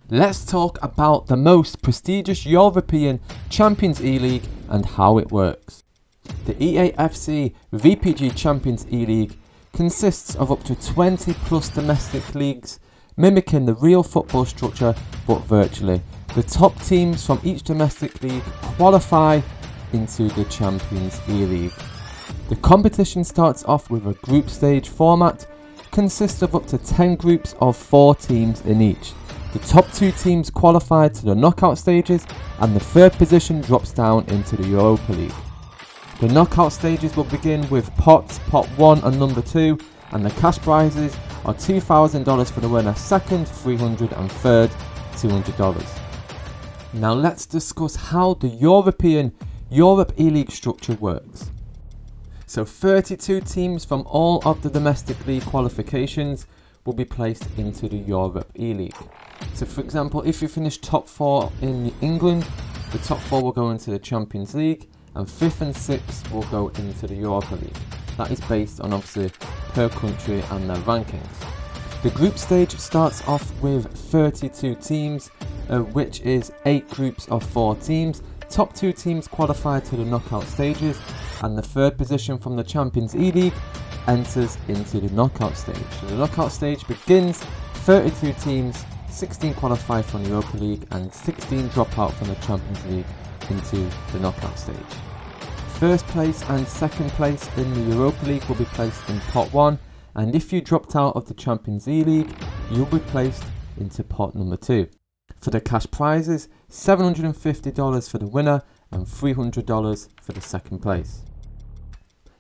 Let's talk about the most prestigious European Champions E-League and how it works. The EAFC VPG Champions E-League consists of up to 20 plus domestic leagues, mimicking the real football structure but virtually. The top teams from each domestic league qualify into the Champions E-League. The competition starts off with a group stage format, consists of up to 10 groups of 4 teams in each. The top 2 teams qualify to the knockout stages and the third position drops down into the Europa League. The knockout stages will begin with pots, pot 1 and number 2, and the cash prizes are $2,000 for the winner second, $300 and third, $200. Now let's discuss how the European Europe E-League structure works. So 32 teams from all of the domestic league qualifications will be placed into the Europe E-League. So for example, if you finish top 4 in England, the top 4 will go into the Champions League and 5th and 6th will go into the Europa League. That is based on obviously per country and their rankings. The group stage starts off with 32 teams, which is 8 groups of 4 teams. Top 2 teams qualify to the knockout stages and the third position from the Champions E-League enters into the knockout stage. So the knockout stage begins, 32 teams, 16 qualify from the Europa League and 16 drop out from the Champions League into the knockout stage. First place and second place in the Europa League will be placed in pot 1, and if you dropped out of the Champions E-League, you'll be placed into pot number 2. For the cash prizes, $750 for the winner and $300 for the second place.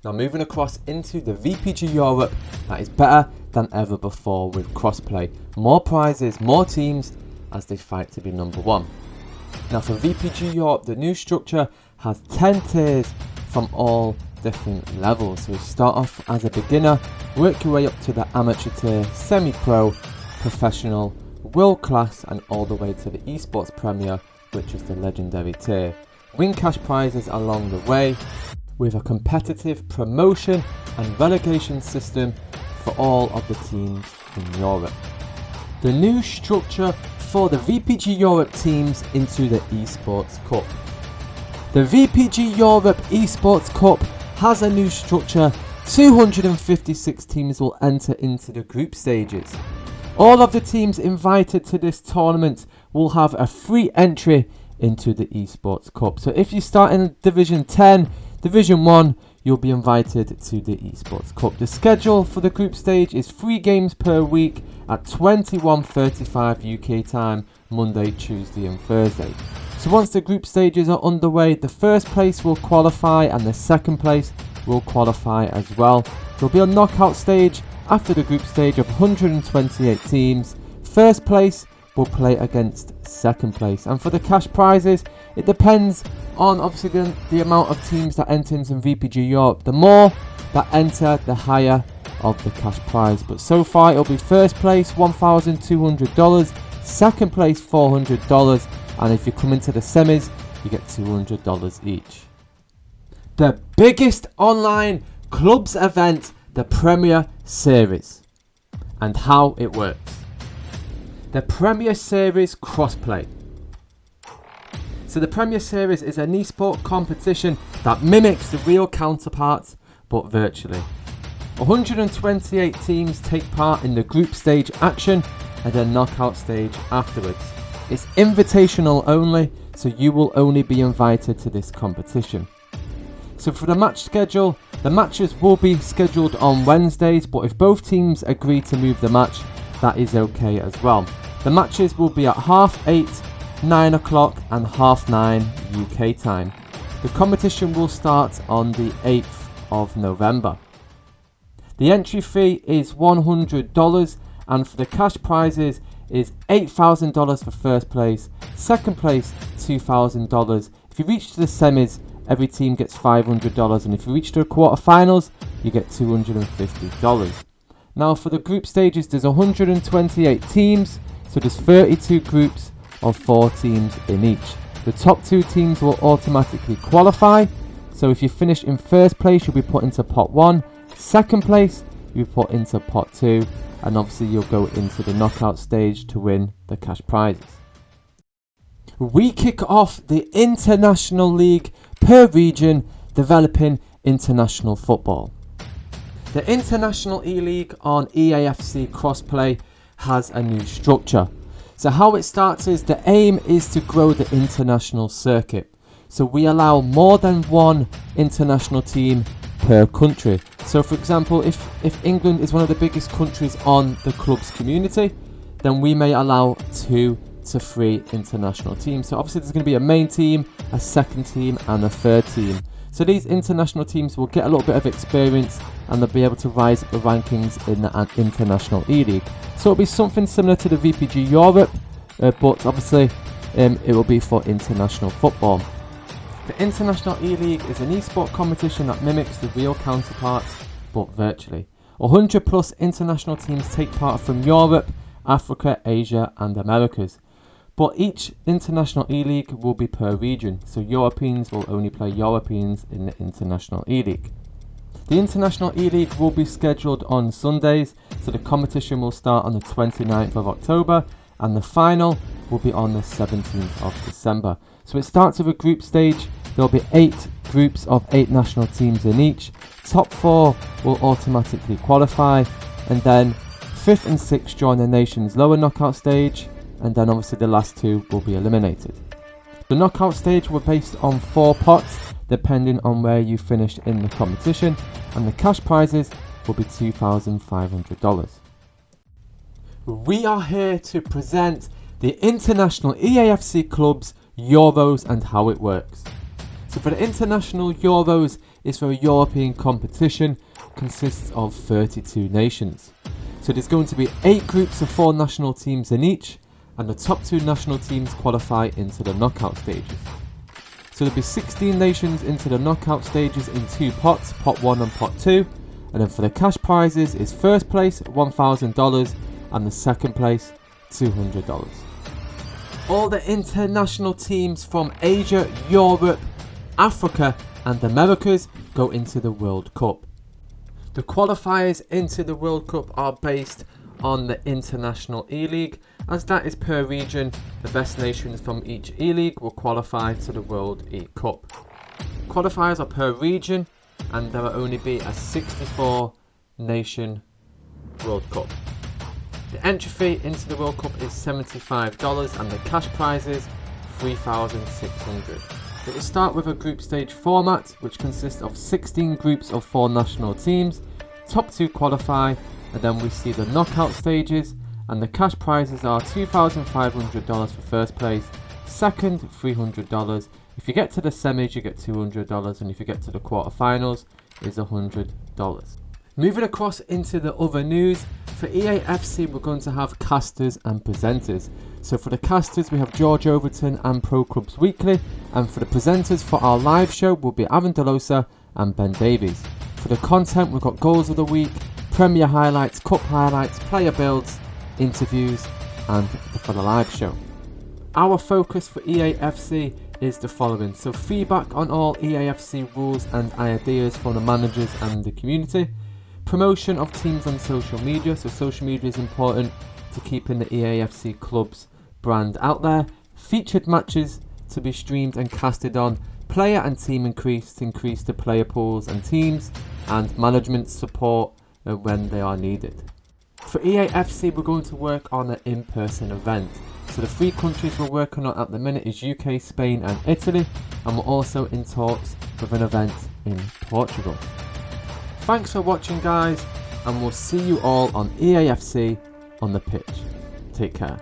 Now moving across into the VPG Europe, that is better than ever before with crossplay. More prizes, more teams as they fight to be number 1. Now for VPG Europe, the new structure has 10 tiers from all different levels. So we start off as a beginner, work your way up to the amateur tier, semi-pro, professional, world class and all the way to the Esports Premier, which is the legendary tier. Win cash prizes along the way with a competitive promotion and relegation system for all of the teams in Europe. The new structure for the VPG Europe teams into the Esports Cup. The VPG Europe Esports Cup has a new structure. 256 teams will enter into the group stages. All of the teams invited to this tournament will have a free entry into the Esports Cup. So if you start in Division 10, Division 1, you'll be invited to the Esports Cup. The schedule for the group stage is 3 games per week at 21:35 UK time, Monday, Tuesday and Thursday. So once the group stages are underway, the first place will qualify and the second place will qualify as well. There'll be a knockout stage after the group stage of 128 teams. First place will play against second place, and for the cash prizes, it depends on obviously the amount of teams that enter into VPG Europe. The more that enter, the higher of the cash prize, but so far it'll be first place $1,200, second place $400, and if you come into the semis you get $200 each. The biggest online clubs event, the Premier Series, and how it works. The Premier Series crossplay. So the Premier Series is an esport competition that mimics the real counterparts but virtually. 128 teams take part in the group stage action and a knockout stage afterwards. It's invitational only, so you will only be invited to this competition. So for the match schedule, the matches will be scheduled on Wednesdays, but if both teams agree to move the match, that is okay as well. The matches will be at 8:30, 9 o'clock and 9:30 UK time. The competition will start on the 8th of November. The entry fee is $100 and for the cash prizes is $8,000 for first place, second place $2,000. If you reach to the semis, every team gets $500, and if you reach to the quarterfinals, you get $250. Now for the group stages, there's 128 teams, so there's 32 groups of 4 teams in each. The top 2 teams will automatically qualify, so if you finish in first place, you'll be put into pot 1, second place, you'll be put into pot 2, and obviously you'll go into the knockout stage to win the cash prizes. We kick off the International League per region, developing international football. The International E-League on EAFC Crossplay has a new structure. So how it starts is the aim is to grow the international circuit. So we allow more than one international team per country. So for example, if England is one of the biggest countries on the club's community, then we may allow 2 to 3 international teams. So obviously there's going to be a main team, a second team and a third team. So these international teams will get a little bit of experience and they'll be able to rise up the rankings in the International E-League. So it'll be something similar to the VPG Europe, but obviously it will be for international football. The International E-League is an eSport competition that mimics the real counterparts, but virtually. 100 plus international teams take part from Europe, Africa, Asia and Americas. But each International E-League will be per region, so Europeans will only play Europeans in the International E-League. The International E-League will be scheduled on Sundays, so the competition will start on the 29th of October and the final will be on the 17th of December. So it starts with a group stage. There will be 8 groups of 8 national teams in each. Top 4 will automatically qualify, and then 5th and 6th join the nation's lower knockout stage, and then obviously the last 2 will be eliminated. The knockout stage were based on 4 pots depending on where you finished in the competition, and the cash prizes will be $2,500. We are here to present the International EAFC Clubs Euros and how it works. So for the International Euros, it's for a European competition, consists of 32 nations. So there's going to be 8 groups of 4 national teams in each, and the top 2 national teams qualify into the knockout stages. So there'll be 16 nations into the knockout stages in 2 pots, pot 1 and pot 2, and then for the cash prizes is first place $1,000 and the second place $200. All the international teams from Asia, Europe, Africa and the Americas go into the World Cup. The qualifiers into the World Cup are based on the International E-League, as that is per region. The best nations from each E-League will qualify to the World E-Cup. Qualifiers are per region and there will only be a 64 nation World Cup. The entry fee into the World Cup is $75 and the cash prize is $3,600. It will start with a group stage format which consists of 16 groups of 4 national teams. Top 2 qualify, and then we see the knockout stages, and the cash prizes are $2,500 for first place, second $300. If you get to the semis you get $200, and if you get to the quarterfinals is $100. Moving across into the other news, for EAFC we're going to have casters and presenters. So for the casters we have George Overton and Pro Clubs Weekly, and for the presenters for our live show will be Aaron Delosa and Ben Davies. For the content we've got goals of the week, Premier highlights, cup highlights, player builds, interviews and for the live show. Our focus for EAFC is the following: so feedback on all EAFC rules and ideas from the managers and the community, promotion of teams on social media, so social media is important to keeping the EAFC Clubs brand out there, featured matches to be streamed and casted on, player and team increase to increase the player pools and teams, and management support when they are needed. For EAFC we're going to work on an in-person event. So the 3 countries we're working on at the minute is UK, Spain and Italy, and we're also in talks with an event in Portugal. Thanks for watching guys, and we'll see you all on EAFC on the pitch. Take care.